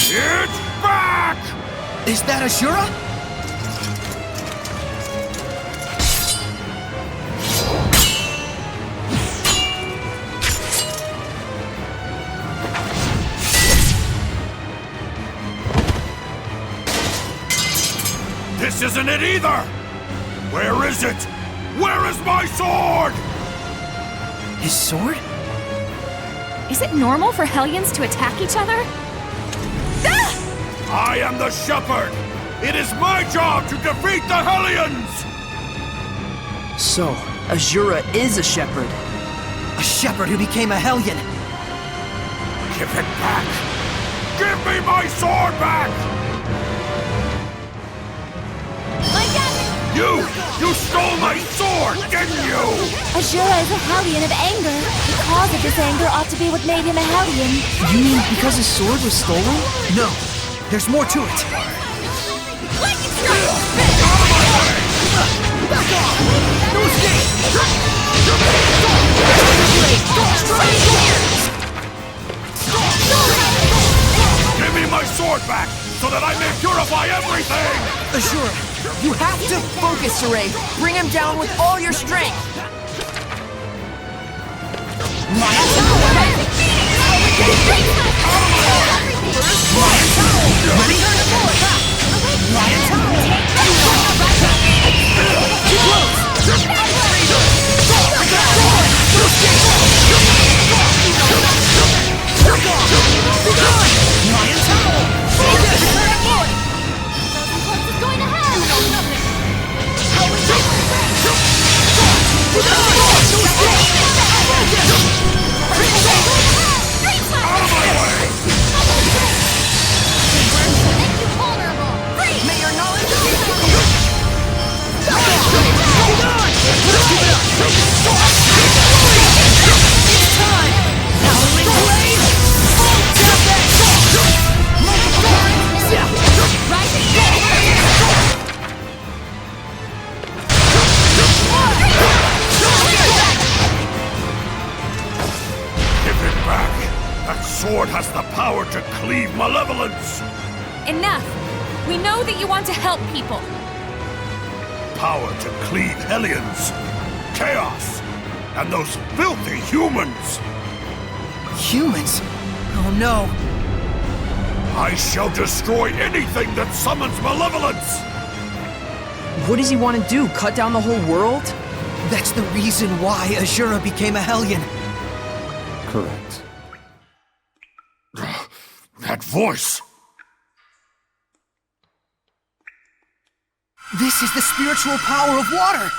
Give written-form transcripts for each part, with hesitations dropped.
It's back! Is that Asura? This isn't it either! Where is it? Where is my sword? His sword? Is it normal for Hellions to attack each other? I am the Shepherd! It is my job to defeat the Hellions! So, Asura is a shepherd. A shepherd who became a Hellion. Give it back! Give me my sword back! You stole my sword, didn't you? Asura is a Hellion of anger. The cause of this anger ought to be what made him a Hellion. You mean because his sword was stolen? No, there's more to it. Back off! No escape! Give me my sword back, so that I may purify everything! Asura, You have to focus, Saray. Bring him down with all your strength. Sword has the power to cleave malevolence! Enough! We know that you want to help people. Power to cleave Hellions, chaos, and those filthy humans! humans? Oh no. I shall destroy anything that summons malevolence! What does he want to do? Cut down the whole world? That's the reason why Asura became a Hellion. Correct. That voice! This is the spiritual power of water!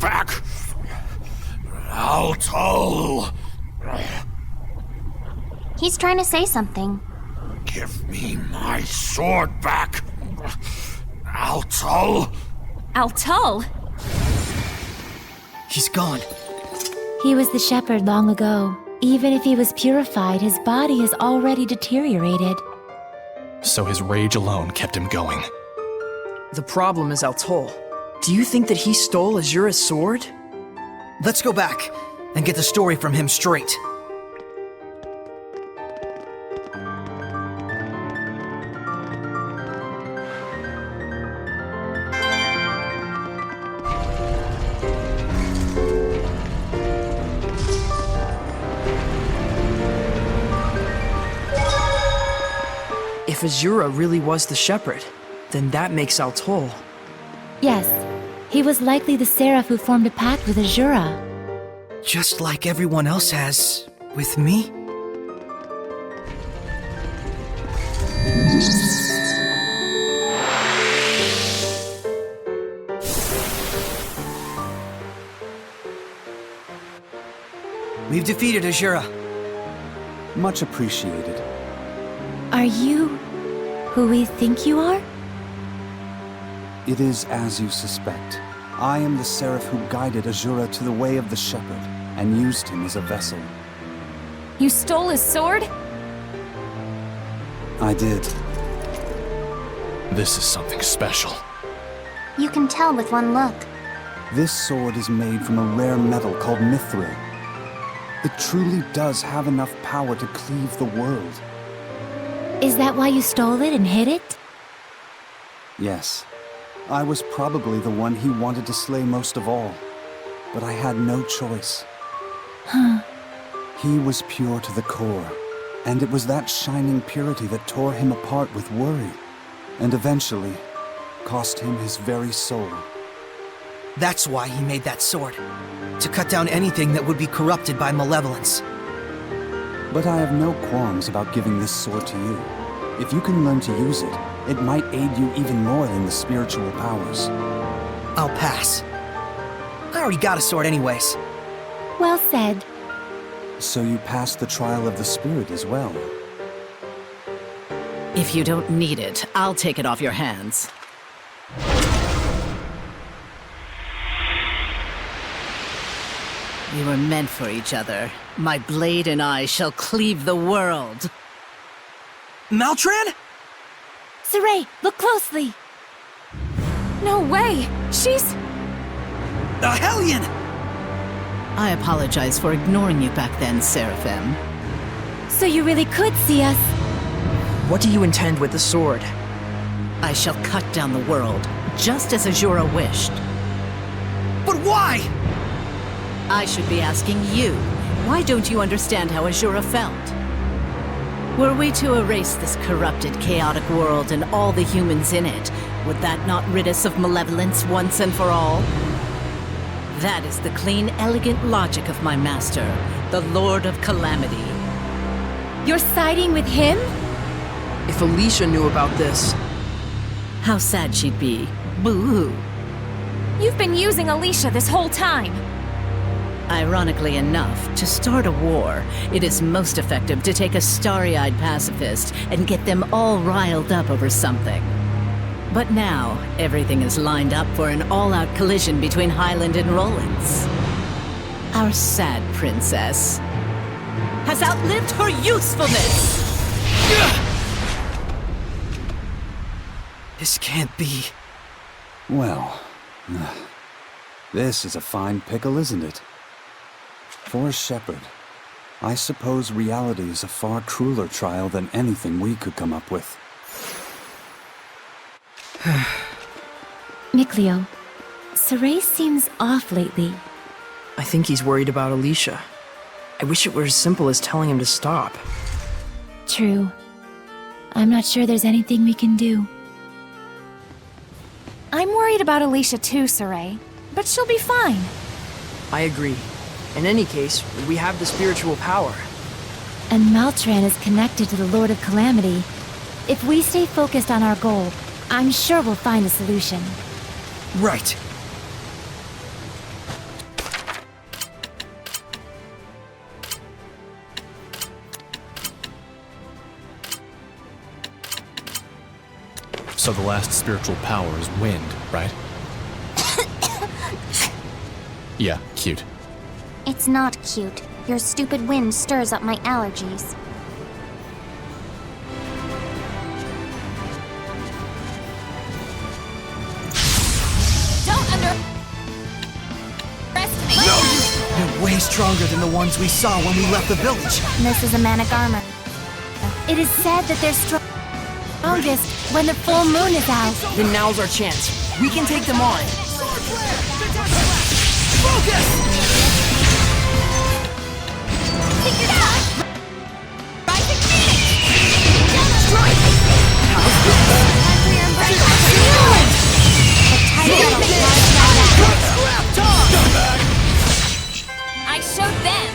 Back! Alto! He's trying to say something. Give me my sword back! Alto! Altul? He's gone. He was the shepherd long ago. Even if he was purified, his body has already deteriorated. So his rage alone kept him going. The problem is Altul. Do you think that he stole Asura's sword? Let's go back and get the story from him straight. If Asura really was the shepherd, then that makes Altul. Yes, he was likely the seraph who formed a pact with Asura. Just like everyone else has with me. We've defeated Asura. Much appreciated. Are you Who we think you are? It is as you suspect. I am the seraph who guided Asura to the way of the shepherd, and used him as a vessel. You stole his sword? I did. This is something special. You can tell with one look. This sword is made from a rare metal called mithril. It truly does have enough power to cleave the world. Is that why you stole it and hid it? Yes. I was probably the one he wanted to slay most of all. But I had no choice. He was pure to the core, and it was that shining purity that tore him apart with worry, and eventually cost him his very soul. That's why he made that sword. To cut down anything that would be corrupted by malevolence. But I have no qualms about giving this sword to you. If you can learn to use it, it might aid you even more than the spiritual powers. I'll pass. I already got a sword anyways. Well said. So you passed the trial of the spirit as well. If you don't need it, I'll take it off your hands. We were meant for each other. My blade and I shall cleave the world. Maltran? Saray, look closely! No way! She's... A Hellion! I apologize for ignoring you back then, Seraphim. So you really could see us? What do you intend with the sword? I shall cut down the world, just as Asura wished. But why? I should be asking you. Why don't you understand how Asura felt? Were we to erase this corrupted, chaotic world and all the humans in it, would that not rid us of malevolence once and for all? That is the clean, elegant logic of my master, the Lord of Calamity. You're siding with him? If Alicia knew about this... How sad she'd be. Boo-hoo. You've been using Alicia this whole time. Ironically enough, to start a war, it is most effective to take a starry-eyed pacifist and get them all riled up over something. But now, everything is lined up for an all-out collision between Highland and Rollins. Our sad princess has outlived her usefulness! This can't be. Well, this is a fine pickle, isn't it? For a shepherd, I suppose reality is a far crueler trial than anything we could come up with. Mikleo, Saray seems off lately. I think he's worried about Alicia. I wish it were as simple as telling him to stop. True. I'm not sure there's anything we can do. I'm worried about Alicia too, Saray. But she'll be fine. I agree. In any case, we have the spiritual power. And Maltran is connected to the Lord of Calamity. If we stay focused on our goal, I'm sure we'll find a solution. Right. So the last spiritual power is wind, right? Yeah, cute. It's not cute. Your stupid wind stirs up my allergies. Don't underestimate me! They're way stronger than the ones we saw when we left the village. This is a manic armor. It is said that they're strongest when the full moon is out. Then now's our chance. We can take them on. Focus! Figured out! Rising Phoenix! Strike! Unclear embrace! The tiger will Scrap talk! I showed them!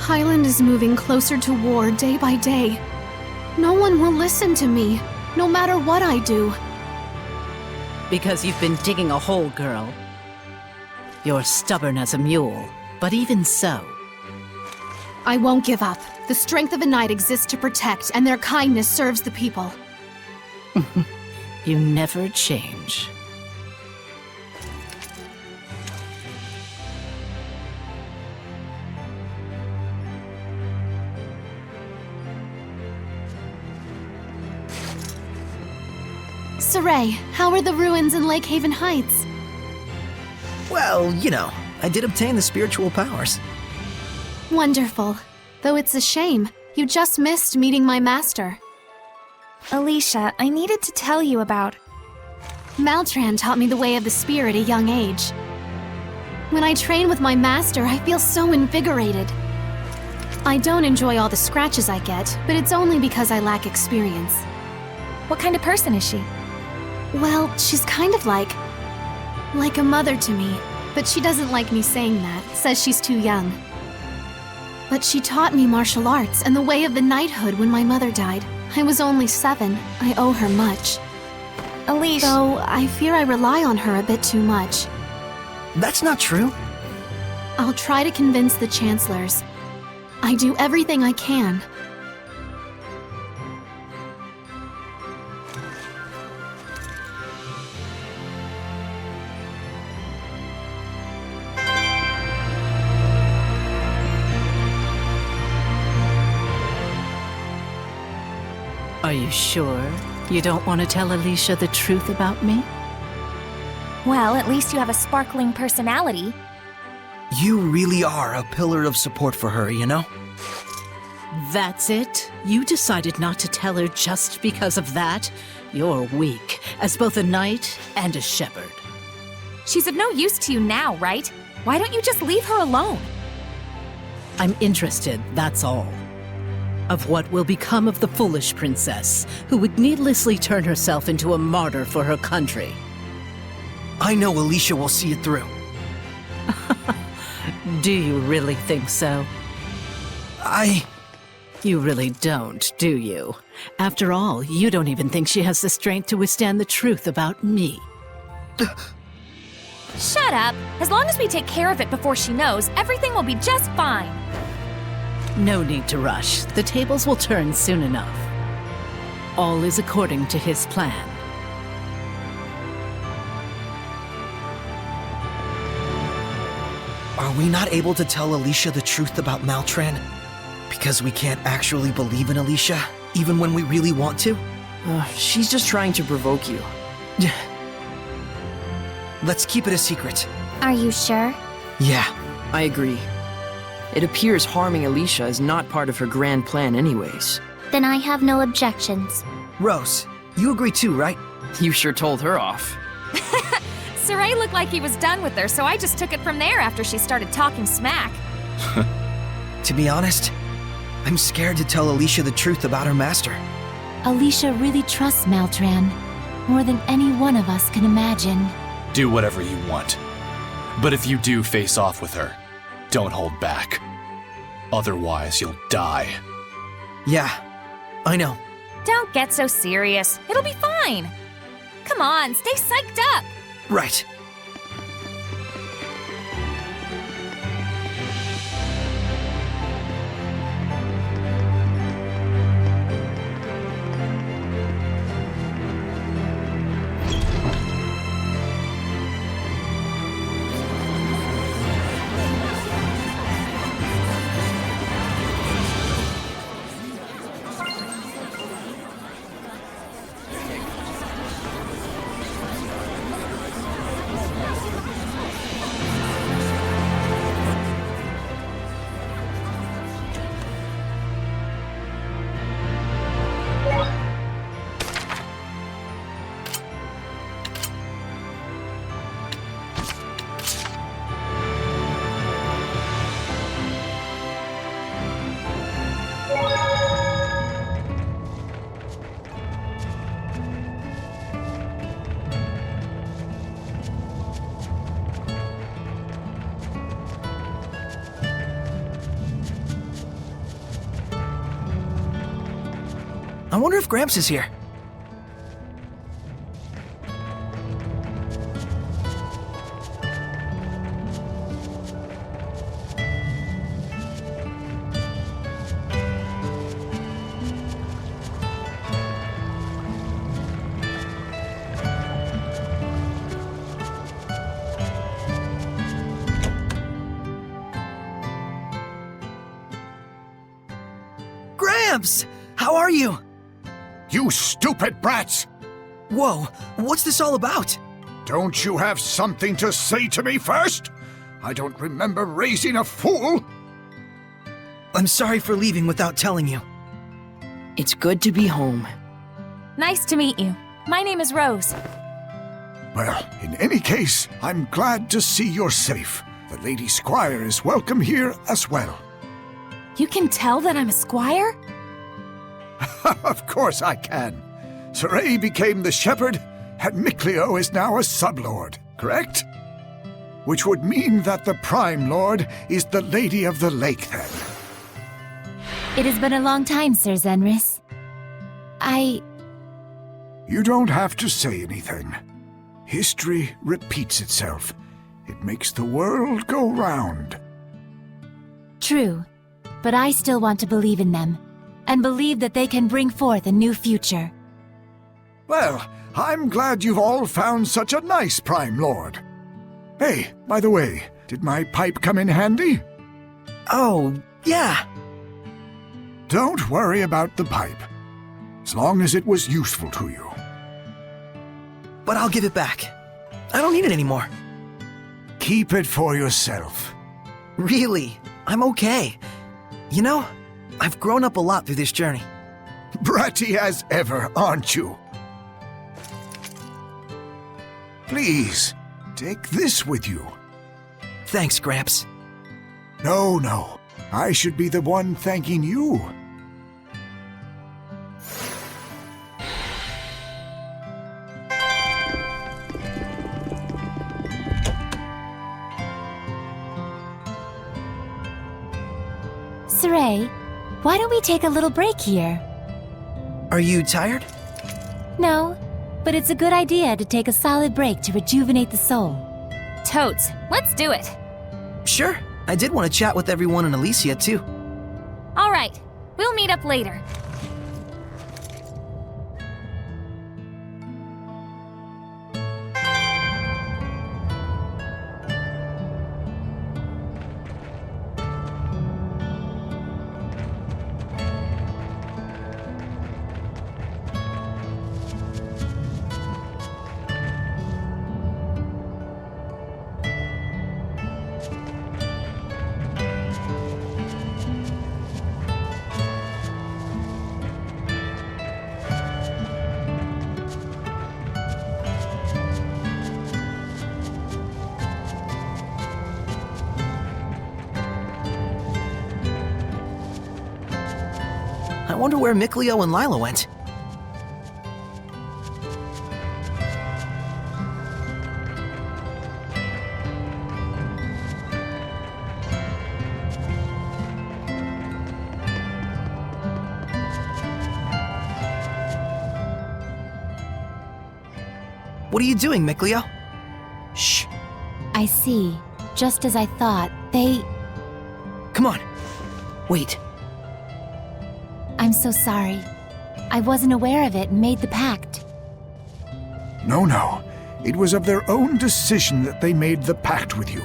Highland is moving closer to war day by day. No one will listen to me, no matter what I do. Because you've been digging a hole, girl. You're stubborn as a mule, but even so. I won't give up. The strength of a knight exists to protect, and their kindness serves the people. You never change. Saray, how are the ruins in Lake Haven Heights? Well, you know, I did obtain the spiritual powers. Wonderful. Though it's a shame, you just missed meeting my master. Alicia, I needed to tell you about... Maltran taught me the way of the spear at a young age. When I train with my master, I feel so invigorated. I don't enjoy all the scratches I get, but it's only because I lack experience. What kind of person is she? Well, she's kind of like a mother to me, but she doesn't like me saying that, says she's too young. But she taught me martial arts and the way of the knighthood when my mother died. I was only 7. I owe her much. Alicia... Though I fear I rely on her a bit too much. That's not true. I'll try to convince the chancellors. I do everything I can. Are you sure you don't want to tell Alicia the truth about me? Well, at least you have a sparkling personality. You really are a pillar of support for her, you know? That's it? You decided not to tell her just because of that? You're weak, as both a knight and a shepherd. She's of no use to you now, right? Why don't you just leave her alone? I'm interested, that's all. Of what will become of the foolish princess, who would needlessly turn herself into a martyr for her country. I know Alicia will see it through. Do you really think so? You really don't, do you? After all, you don't even think she has the strength to withstand the truth about me. Shut up! As long as we take care of it before she knows, everything will be just fine. No need to rush. The tables will turn soon enough. All is according to his plan. Are we not able to tell Alicia the truth about Maltran? Because we can't actually believe in Alicia, even when we really want to? She's just trying to provoke you. Let's keep it a secret. Are you sure? Yeah. I agree. It appears harming Alicia is not part of her grand plan anyways. Then I have no objections. Rose, you agree too, right? You sure told her off. Saray looked like he was done with her, so I just took it from there after she started talking smack. To be honest, I'm scared to tell Alicia the truth about her master. Alicia really trusts Maltran, more than any one of us can imagine. Do whatever you want. But if you do face off with her, don't hold back. Otherwise, you'll die. Yeah, I know. Don't get so serious. It'll be fine. Come on, stay psyched up. Right. wonder if Gramps is here. Gramps! How are you? You stupid brats! Whoa, what's this all about? Don't you have something to say to me first? I don't remember raising a fool! I'm sorry for leaving without telling you. It's good to be home. Nice to meet you. My name is Rose. Well, in any case, I'm glad to see you're safe. The Lady Squire is welcome here as well. You can tell that I'm a squire? Of course I can. Saray became the shepherd, and Mikleo is now a sublord, correct? Which would mean that the Prime Lord is the Lady of the Lake, then. It has been a long time, Sir Zenris. You don't have to say anything. History repeats itself. It makes the world go round. True, but I still want to believe in them, and believe that they can bring forth a new future. Well, I'm glad you've all found such a nice Prime Lord. Hey, by the way, did my pipe come in handy? Oh, yeah. Don't worry about the pipe, as long as it was useful to you. But I'll give it back. I don't need it anymore. Keep it for yourself. Really, I'm okay. You know, I've grown up a lot through this journey. Bratty as ever, aren't you? Please, take this with you. Thanks, Gramps. No. I should be the one thanking you. Saray, why don't we take a little break here? Are you tired? No, but it's a good idea to take a solid break to rejuvenate the soul. Totes, let's do it. Sure. I did want to chat with everyone in Elysia, too. All right, we'll meet up later. I wonder where Mikleo and Lila went. What are you doing, Mikleo? Shh. I see. Just as I thought, they... Come on. Wait. I'm so sorry. I wasn't aware of it and made the pact. No. It was of their own decision that they made the pact with you.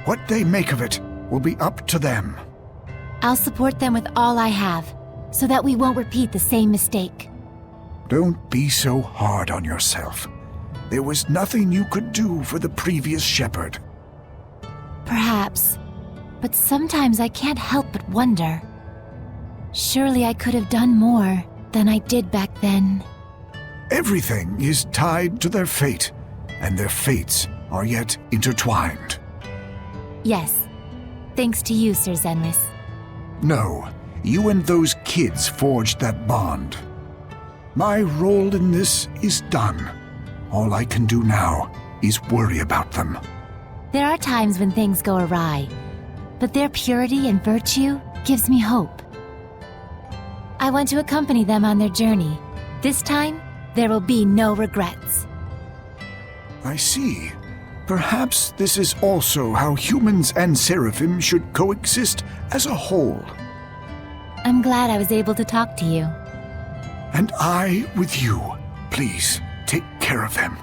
What they make of it will be up to them. I'll support them with all I have, so that we won't repeat the same mistake. Don't be so hard on yourself. There was nothing you could do for the previous shepherd. Perhaps, but sometimes I can't help but wonder. Surely I could have done more than I did back then. Everything is tied to their fate, and their fates are yet intertwined. Yes, thanks to you, Sir Zenris. No, you and those kids forged that bond. My role in this is done. All I can do now is worry about them. There are times when things go awry, but their purity and virtue gives me hope. I want to accompany them on their journey. This time, there will be no regrets. I see. Perhaps this is also how humans and seraphim should coexist as a whole. I'm glad I was able to talk to you. And I with you. Please, take care of them.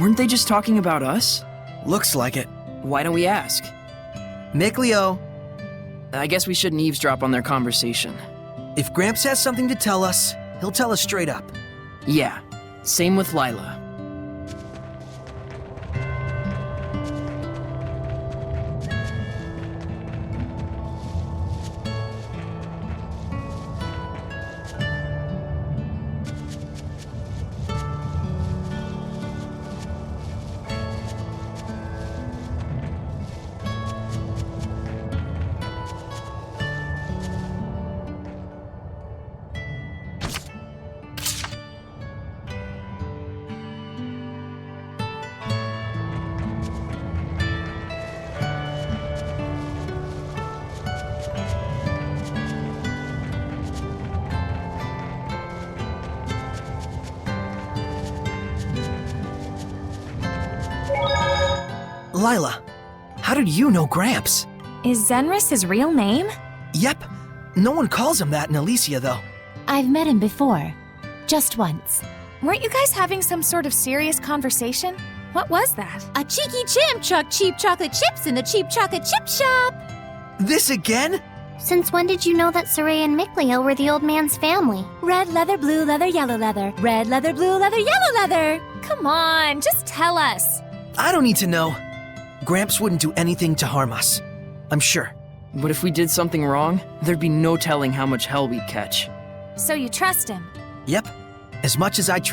Weren't they just talking about us? Looks like it. Why don't we ask? Miclio, I guess we shouldn't eavesdrop on their conversation. if Gramps has something to tell us, he'll tell us straight up. Yeah, same with Lila. Lila, how did you know Gramps? Is Zenris his real name? Yep, no one calls him that in Alicia, though. I've met him before. Just once. Weren't you guys having some sort of serious conversation? What was that? A cheeky chimp chucked cheap chocolate chips in the cheap chocolate chip shop! This again? Since when did you know that Saray and Miclio were the old man's family? Red leather, blue leather, yellow leather. Red leather, blue leather, yellow leather! Come on, just tell us. I don't need to know. Gramps wouldn't do anything to harm us. I'm sure. But if we did something wrong, there'd be no telling how much hell we'd catch. So you trust him? Yep. As much as I trust